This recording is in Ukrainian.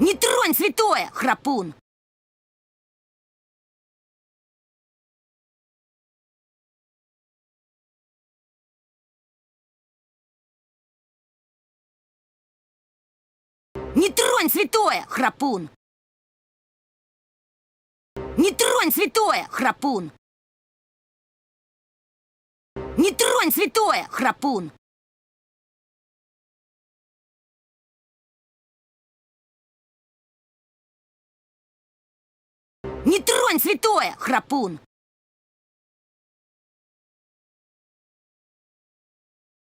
Не тронь святое, храпун! Не тронь святое, храпун! Не тронь святое, храпун! Не тронь святое, храпун! Не тронь святое, храпун!